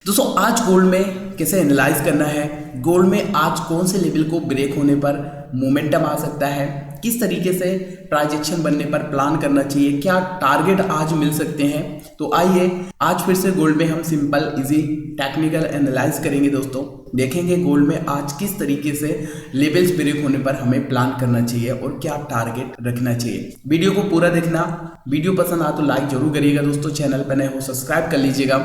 दोस्तों आज गोल्ड में कैसे एनालाइज करना है, गोल्ड में आज कौन से लेवल को ब्रेक होने पर मोमेंटम आ सकता है, किस तरीके से प्राइस एक्शन बनने पर प्लान करना चाहिए, क्या टारगेट आज मिल सकते हैं। तो आइए आज फिर से गोल्ड में हम सिंपल इजी टेक्निकल एनालाइज करेंगे। दोस्तों देखेंगे गोल्ड में आज किस तरीके से लेवल्स ब्रेक होने पर हमें प्लान करना चाहिए और क्या टारगेट रखना चाहिए। वीडियो को पूरा देखना, वीडियो पसंद आ तो लाइक जरूर करिएगा। दोस्तों चैनल पर नए हो सब्सक्राइब कर लीजिएगा।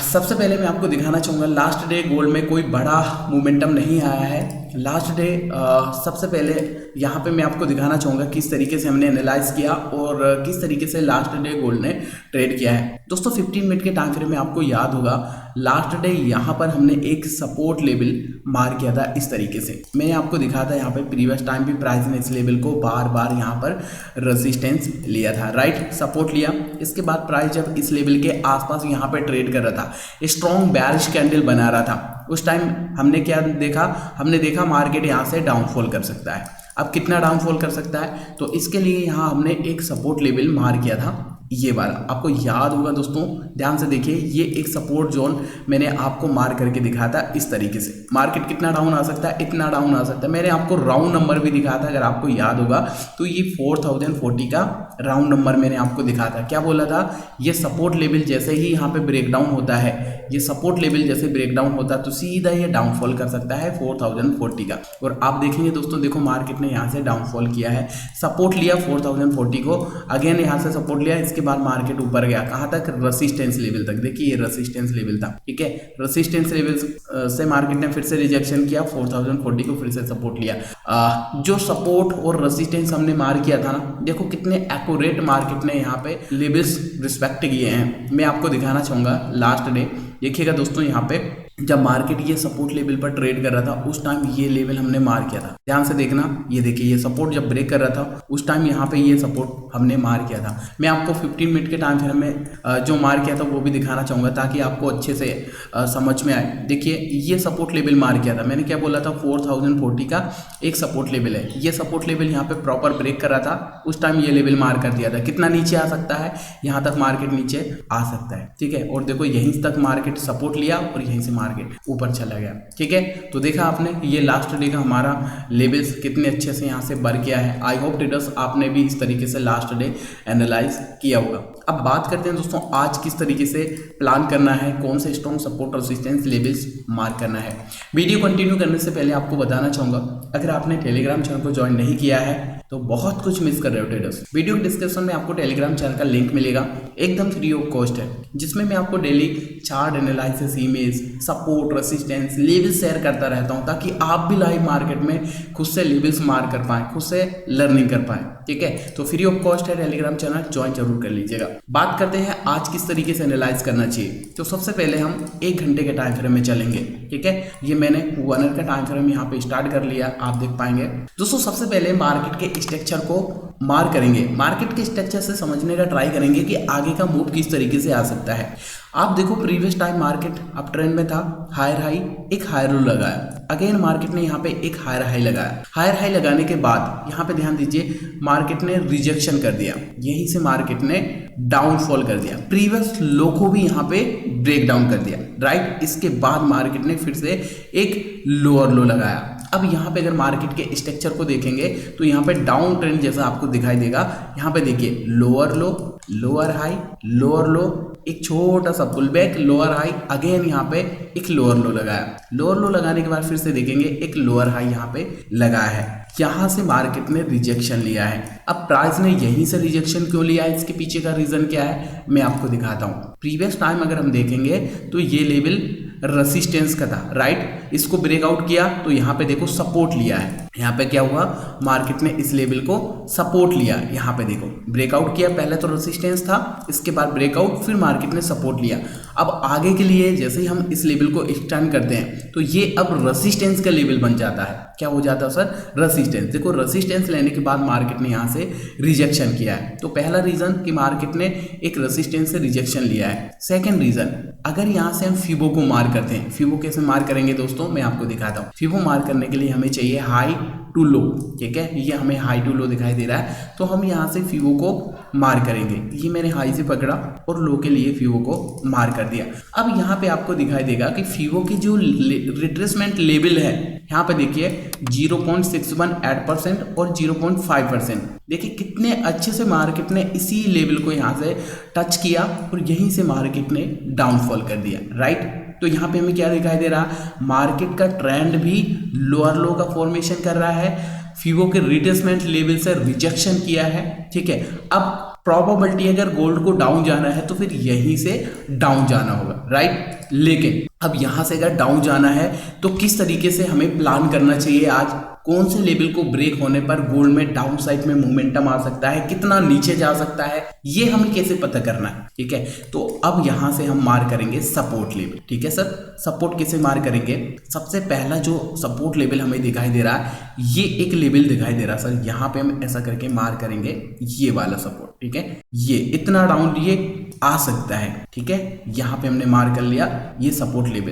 सबसे पहले मैं आपको दिखाना चाहूँगा लास्ट डे गोल्ड में कोई बड़ा मोमेंटम नहीं आया है। लास्ट डे सबसे पहले यहाँ पे मैं आपको दिखाना चाहूँगा किस तरीके से हमने एनालाइज किया और किस तरीके से लास्ट डे गोल्ड ने ट्रेड किया है। दोस्तों 15 मिनट के टाइम फ्रेम में आपको याद होगा लास्ट डे यहाँ पर हमने एक सपोर्ट लेवल मार किया था। इस तरीके से मैंने आपको दिखाया था, यहाँ पे प्रीवियस टाइम भी प्राइस ने इस लेवल को बार बार यहाँ पर रेजिस्टेंस लिया था, राइट, सपोर्ट लिया। इसके बाद प्राइस जब इस लेवल के आसपास यहाँ पे ट्रेड कर रहा था, स्ट्रॉन्ग बेयरिश कैंडल बना रहा था, उस टाइम हमने क्या देखा, हमने देखा मार्केट यहाँ से डाउनफॉल कर सकता है। अब कितना डाउनफॉल कर सकता है, तो इसके लिए यहाँ हमने एक सपोर्ट लेवल मार किया था, ये वाला आपको याद होगा। दोस्तों ध्यान से देखिए, ये एक सपोर्ट जोन मैंने आपको मार करके दिखाया था। इस तरीके से मार्केट कितना डाउन आ सकता है, इतना डाउन आ सकता है। मैंने आपको राउंड नंबर भी दिखाया था, अगर आपको याद होगा तो ये 4040 का राउंड नंबर मैंने आपको दिखाया था। क्या बोला था, ये सपोर्ट लेवल जैसे ही यहाँ पे ब्रेकडाउन होता है, ये सपोर्ट लेवल जैसे ब्रेकडाउन होता है तो सीधा ये डाउनफॉल कर सकता है 4040 का। और आप देखेंगे दोस्तों, देखो मार्केट ने यहाँ से डाउनफॉल किया है, सपोर्ट लिया 4040 को, अगेन यहाँ से सपोर्ट लिया, इसके बाद मार्केट ऊपर गया कहाँ तक, रेसिस्टेंस लेवल तक। देखिए ये रेसिस्टेंस लेवल था, ठीक है, रेसिस्टेंस लेवल से मार्केट ने फिर से रिजेक्शन किया, 4040 को फिर से सपोर्ट लिया। जो सपोर्ट और रेसिस्टेंस हमने मार किया था ना, देखो कितने एक्यूरेट मार्केट ने यहाँ पे लेवल्स रिस्पेक्ट किए हैं। मैं आपको दिखाना चाहूंगा लास्ट डे, देखिएगा दोस्तों, यहाँ पे जब मार्केट ये सपोर्ट लेवल पर ट्रेड कर रहा था उस टाइम ये लेवल हमने मार किया था। ध्यान से देखना, ये देखिए ये सपोर्ट जब ब्रेक कर रहा था उस टाइम यहाँ पे ये सपोर्ट हमने मार किया था। मैं आपको 15 मिनट के टाइम फ्रेम में जो मार किया था वो भी दिखाना चाहूँगा ताकि आपको अच्छे से समझ में आए। देखिए ये सपोर्ट लेवल मार किया था, मैंने क्या बोला था, 4040 का एक सपोर्ट लेवल है। ये सपोर्ट लेवल यहाँ पे प्रॉपर ब्रेक कर रहा था, उस टाइम ये लेवल मार कर दिया था। कितना नीचे आ सकता है, यहाँ तक मार्केट नीचे आ सकता है, ठीक है। और देखो यहीं तक मार्केट सपोर्ट लिया और यहीं से मार्केट ऊपर चला गया, ठीक है। तो देखा आपने ये लास्ट डे का हमारा लेवल्स कितने अच्छे से यहाँ से बर किया है। आई होप ट्रेडर्स आपने भी इस तरीके से लास्ट डे एनालाइज किया होगा। अब बात करते हैं दोस्तों आज किस तरीके से प्लान करना है, कौन से strong support resistance levels mark करना है। वीडियो कंटिन्यू करने से पहले आपको बताना चाहूंगा, अगर आपने टेलीग्राम चैनल को ज्वाइन नहीं किया है तो बहुत कुछ मिस कर रहे हो ट्रेडर्स। वीडियो के डिस्क्रिप्शन में आपको टेलीग्राम चैनल का लिंक मिलेगा, एकदम फ्री ऑफ कॉस्ट है, जिसमें मैं आपको daily chart analysis, image, support, resistance, level share करता रहता हूं ताकि आप भी लाइव मार्केट में खुद से लेवल्स मार कर पाएं, खुद से लर्निंग कर पाएं, ठीक है। तो फ्री ऑफ कॉस्ट है टेलीग्राम चैनल, ज्वाइन जरूर कर लीजिएगा। बात करते हैं आज किस तरीके से एनालाइज करना चाहिए। तो सबसे पहले हम 1 घंटे के टाइम फ्रेम में चलेंगे, ठीक है। ये मैंने 1 आवर का टाइम फ्रेम यहाँ पे स्टार्ट कर लिया, आप देख पाएंगे। दोस्तों सबसे पहले मार्केट के स्ट्रक्चर को मार करेंगे, मार्केट के स्ट्रक्चर से समझने का ट्राई करेंगे कि आगे का मूव किस तरीके से आ सकता है। आप देखो previous time market up trend में था, हायर हाई एक हायर लो लगाया, अगेन मार्केट ने यहाँ पे एक हायर हाई लगाया। हायर हाई लगाने के बाद यहाँ पे ध्यान दीजिए मार्केट ने रिजेक्शन कर दिया, यहीं से मार्केट ने डाउनफॉल कर दिया, प्रीवियस लो को भी यहाँ पे ब्रेक डाउन कर दिया, राइट। इसके बाद मार्केट ने फिर से एक लोअर लो लगाया। अब यहाँ पे अगर मार्केट के स्ट्रक्चर को देखेंगे तो यहाँ पे डाउन ट्रेंड जैसा आपको दिखाई देगा। यहाँ पे देखिए lower low, lower high, lower low, एक छोटा सा pull back, lower high, again यहाँ पे एक लोअर लो लगाया। लोअर लो लगाने के बाद फिर से देखेंगे एक लोअर हाई यहाँ पे लगाया है, यहाँ से मार्केट ने रिजेक्शन लिया है। अब प्राइस ने यहीं से रिजेक्शन क्यों लिया है, इसके पीछे का रीजन क्या है मैं आपको दिखाता हूँ। प्रीवियस टाइम अगर हम देखेंगे तो ये लेवल रेसिस्टेंस का था, राइट। इसको ब्रेकआउट किया तो यहाँ पे देखो सपोर्ट लिया है, यहाँ पे क्या हुआ, मार्केट ने इस लेवल को सपोर्ट लिया। यहाँ पे देखो ब्रेकआउट किया, पहले तो रेसिस्टेंस था, इसके बाद ब्रेकआउट, फिर मार्केट ने सपोर्ट लिया। अब आगे के लिए जैसे ही हम इस लेवल को एक्सटेंड करते हैं तो ये अब रेसिस्टेंस का लेवल बन जाता है। क्या हो जाता है सर, रेसिस्टेंस। देखो रेसिस्टेंस लेने के बाद मार्केट ने यहाँ से रिजेक्शन किया है, तो पहला रीजन कि मार्केट ने एक रेसिस्टेंस से रिजेक्शन लिया है। सेकंड रीजन, अगर यहाँ से हम फिबो को मार करते हैं, फिबो कैसे मार करेंगे दोस्तों, दोस्तों मैं आपको दिखाता हूँ। फिवो मार्क करने के लिए हमें चाहिए हाई टू लो, ठीक है, ये हमें हाई टू लो दिखाई दे रहा है, तो हम यहाँ से फिवो को मार्क करेंगे। ये मैंने हाई से पकड़ा और लो के लिए फिवो को मार्क कर दिया। अब यहाँ पे आपको दिखाई देगा कि फिवो की जो रिट्रेसमेंट लेवल है, यहाँ पे देखिए 0.618% और 0.5%। देखिए कितने अच्छे से मार्केट ने इसी लेवल को यहाँ से टच किया और यहीं से मार्केट ने डाउनफॉल कर दिया, राइट। तो यहाँ पे हमें क्या दिखाई दे रहा, मार्केट का ट्रेंड भी लोअर लो का फॉर्मेशन कर रहा है, फिवो के रिट्रेसमेंट लेवल से रिजेक्शन किया है, ठीक है। अब प्रोबेबिलिटी अगर गोल्ड को डाउन जाना है तो फिर यहीं से डाउन जाना होगा, राइट। लेकिन अब यहाँ से अगर डाउन जाना है तो किस तरीके से हमें प्लान करना चाहिए, आज कौन से लेवल को ब्रेक होने पर गोल्ड में डाउन साइड में मोमेंटम आ सकता है, कितना नीचे जा सकता है, ये हमें कैसे पता करना है, ठीक है। तो अब यहाँ से हम मार्क करेंगे सपोर्ट लेवल, ठीक है सर। सपोर्ट कैसे मार्क करेंगे, सबसे पहला जो सपोर्ट लेवल हमें दिखाई दे रहा है, ये एक लेवल दिखाई दे रहा है सर, यहाँ पे हम ऐसा करके मार्क करेंगे ये वाला सपोर्ट, ठीक है। ये इतना डाउन ये आ सकता है, ठीक है, यहाँ पे हमने मार्क कर लिया ये सपोर्ट लेवल।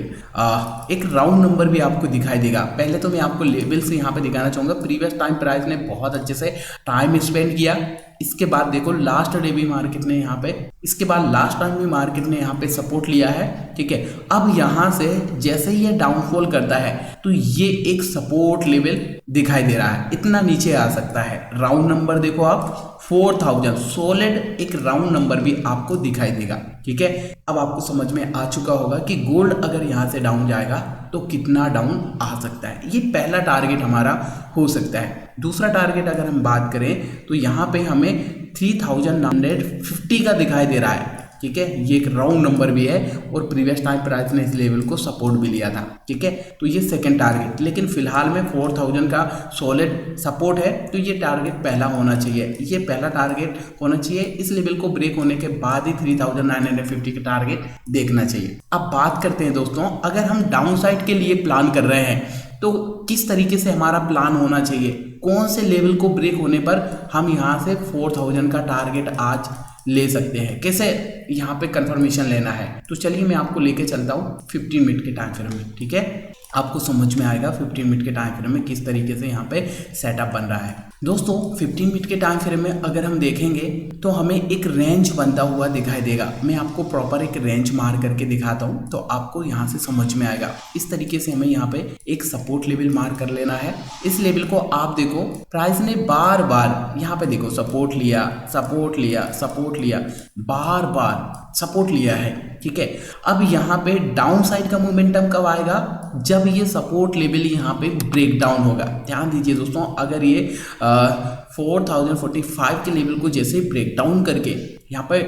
एक राउंड नंबर भी आपको दिखाई देगा। पहले तो मैं आपको लेवल से यहाँ पे दिखाना चाहूंगा, प्रीवियस टाइम प्राइस ने बहुत अच्छे से टाइम स्पेंड किया। इसके बाद देखो लास्ट डे भी मार्केट ने यहाँ पे, इसके बाद लास्ट टाइम भी मार्केट ने यहाँ पे सपोर्ट लिया है, ठीक है। अब यहाँ से जैसे ही ये डाउनफॉल करता है तो ये एक सपोर्ट लेवल दिखाई दे रहा है, इतना नीचे आ सकता है। राउंड नंबर देखो आप 4000 सॉलिड एक राउंड नंबर भी आपको दिखाई देगा, ठीक है। अब आपको समझ में आ चुका होगा कि गोल्ड अगर यहाँ से डाउन जाएगा तो कितना डाउन आ सकता है, ये पहला टारगेट हमारा हो सकता है। दूसरा टारगेट अगर हम बात करें तो यहाँ पे हमें 3950 का दिखाई दे रहा है, ठीक है, ये एक राउंड नंबर भी है और प्रीवियस टाइम प्राइस ने इस लेवल को सपोर्ट भी लिया था, ठीक है। तो ये सेकंड टारगेट, लेकिन फिलहाल में 4000 का सॉलिड सपोर्ट है, तो ये टारगेट पहला होना चाहिए, ये पहला टारगेट होना चाहिए। इस लेवल को ब्रेक होने के बाद ही 3950 का टारगेट देखना चाहिए। अब बात करते हैं दोस्तों, अगर हम डाउन साइड के लिए प्लान कर रहे हैं तो किस तरीके से हमारा प्लान होना चाहिए, कौन से लेवल को ब्रेक होने पर हम यहाँ से 4000 का टारगेट आज ले सकते हैं, कैसे यहाँ पे कंफर्मेशन लेना है। तो चलिए मैं आपको लेके चलता हूँ 15 मिनट के टाइम फ्रेम में, ठीक है। आपको समझ में आएगा 15 मिनट के टाइम फ्रेम में किस तरीके से यहाँ पे सेटअप बन रहा है। दोस्तों 15 मिनट के टाइम फ्रेम में अगर हम देखेंगे तो हमें एक रेंज बनता हुआ दिखाई देगा। मैं आपको प्रॉपर एक रेंज मार करके दिखाता हूँ तो आपको यहाँ से समझ में आएगा। इस तरीके से हमें यहाँ पे एक सपोर्ट लेवल मार्क कर लेना है। इस लेवल को आप देखो प्राइस ने बार बार यहाँ पे देखो सपोर्ट लिया, सपोर्ट लिया, सपोर्ट लिया, बार बार सपोर्ट लिया है, ठीक है। अब यहाँ पे डाउन साइड का मोमेंटम कब आएगा, जब ये सपोर्ट लेवल यहाँ पे ब्रेक डाउन होगा। ध्यान दीजिए दोस्तों, अगर ये 4045 के लेवल को जैसे ब्रेक डाउन करके यहाँ पे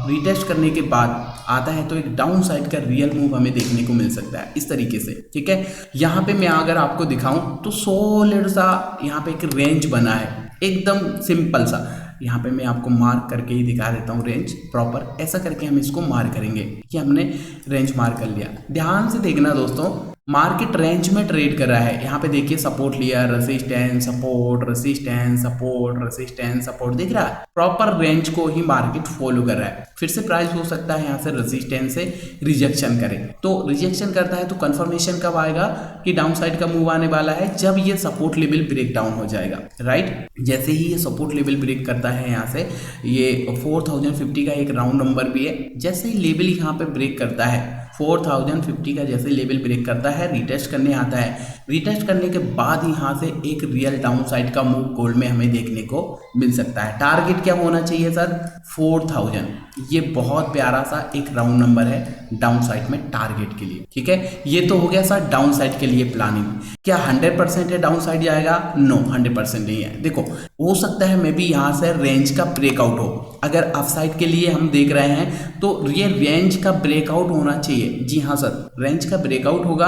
रिटेस्ट करने के बाद आता है तो एक डाउन साइड का रियल मूव हमें देखने को मिल सकता है इस तरीके से, ठीक है। यहाँ पे मैं अगर आपको दिखाऊं तो सॉलिड सा यहाँ पे एक रेंज बना है, एकदम सिंपल सा। यहाँ पे मैं आपको मार्क करके ही दिखा देता हूँ रेंज प्रॉपर, ऐसा करके हम इसको मार्क करेंगे कि हमने रेंज मार्क कर लिया। ध्यान से देखना दोस्तों, मार्केट रेंज में ट्रेड कर रहा है। यहाँ पे देखिए सपोर्ट लिया, resistance, support, resistance, support, resistance, support, दिख रहा है। प्रॉपर रेंज को ही मार्केट फॉलो कर रहा है। फिर से प्राइस हो सकता है यहाँ से रेजिस्टेंस से रिजेक्शन करे, तो रिजेक्शन करता है तो कंफर्मेशन कब आएगा कि डाउन साइड का मूव आने वाला है, जब ये सपोर्ट लेवल ब्रेक डाउन हो जाएगा, राइट। जैसे ही ये सपोर्ट लेवल ब्रेक करता है यहाँ से, ये 4050 का एक राउंड नंबर भी है, जैसे ही लेवल यहाँ पे ब्रेक करता है 4050 का जैसे लेवल ब्रेक करता है, रिटेस्ट करने आता है। रिटेस्ट करने के बाद यहाँ से एक रियल डाउन साइड का मूव गोल्ड में हमें देखने को मिल सकता है। टारगेट क्या होना चाहिए सर, 4000। ये बहुत प्यारा सा एक राउंड नंबर है डाउन साइड में टारगेट के लिए, ठीक है। ये तो हो गया सर डाउन साइड के लिए प्लानिंग। क्या 100% है डाउन साइड जाएगा? नो, 100% नहीं है। देखो हो सकता है मे बी यहाँ से रेंज का ब्रेकआउट हो। अगर अप साइड के लिए हम देख रहे हैं तो ये रेंज का ब्रेकआउट होना चाहिए। जी हाँ सर, रेंज का ब्रेकआउट होगा।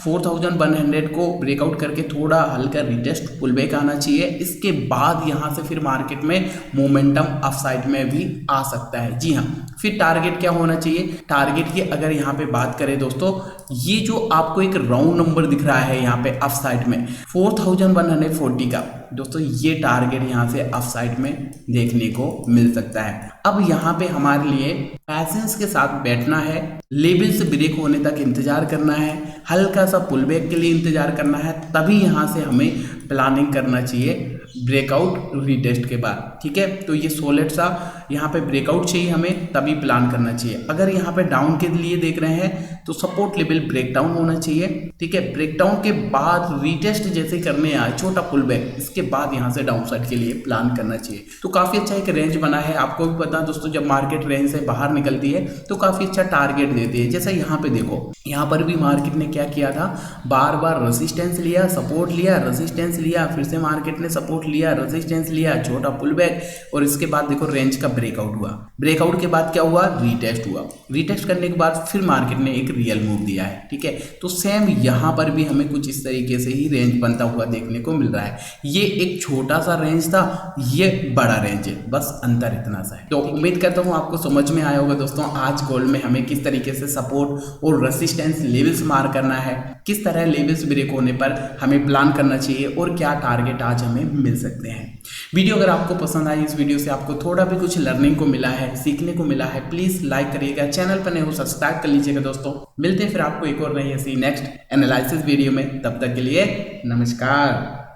4100 को ब्रेकआउट करके थोड़ा हल्का रिटेस्ट पुलबैक आना चाहिए। इसके बाद यहाँ से फिर मार्केट में मोमेंटम अप साइड में भी आ सकता है। जी हाँ, फिर टारगेट क्या होना चाहिए, टारगेट की अगर यहाँ पे बात करें दोस्तों, ये जो आपको एक राउंड नंबर दिख रहा है यहाँ पे अप साइड में 4140 का दोस्तों, ये टारगेट यहाँ से अप साइड में देखने को मिल सकता है। अब यहाँ पे हमारे लिए पैसेंस के साथ बैठना है, लेवल से ब्रेक होने तक इंतजार करना है, हल्का सा पुल बैक के लिए इंतजार करना है, तभी यहाँ से हमें प्लानिंग करना चाहिए ब्रेकआउट रीटेस्ट के बाद। ठीक है, तो ये सॉलिड सा यहाँ पे ब्रेकआउट चाहिए हमें, तभी प्लान करना चाहिए। अगर यहाँ पे डाउन के लिए देख रहे हैं तो सपोर्ट लेवल ब्रेकडाउन होना चाहिए। ठीक है, ब्रेकडाउन के बाद रीटेस्ट जैसे करने आए छोटा पुल बैक, इसके बाद यहाँ से डाउन साइड के लिए प्लान करना चाहिए। तो काफ़ी अच्छा एक रेंज बना है, आपको भी पता है दोस्तों, जब मार्केट रेंज से बाहर निकलती है तो काफ़ी अच्छा टारगेट देती है। जैसे यहाँ पे देखो, यहाँ पर भी मार्केट ने क्या किया था, बार बार रेजिस्टेंस लिया, सपोर्ट लिया, रेजिस्टेंस लिया, फिर से मार्केट ने सपोर्ट लिया, रेजिस्टेंस लिया, छोटा पुल बैक, और इसके बाद देखो रेंज का ब्रेकआउट हुआ। ब्रेकआउट के बाद क्या हुआ, रीटेस्ट हुआ। रीटेस्ट करने के बाद फिर मार्केट ने एक रियल मूव दिया है। ठीक है, तो सेम यहाँ पर भी हमें कुछ इस तरीके से ही रेंज बनता हुआ देखने को मिल रहा है। ये एक छोटा सा रेंज था, ये बड़ा रेंज है, बस अंतर इतना सा है। तो उम्मीद करता हूँ आपको समझ में आया होगा दोस्तों, आज गोल्ड में हमें किस तरीके से सपोर्ट और रेजिस्टेंस लेवल्स मार करना है, किस तरह लेवल्स ब्रेक होने पर हमें प्लान करना चाहिए, और क्या टारगेट आज हमें मिल सकते हैं। वीडियो अगर आपको पसंद आई, इस वीडियो से आपको थोड़ा भी कुछ लर्निंग को मिला है, सीखने को मिला है, प्लीज लाइक करिएगा, चैनल पर नए हो सब्सक्राइब कर लीजिएगा दोस्तों। मिलते हैं फिर आपको एक और नई ऐसी नेक्स्ट एनालिसिस वीडियो में, तब तक के लिए नमस्कार।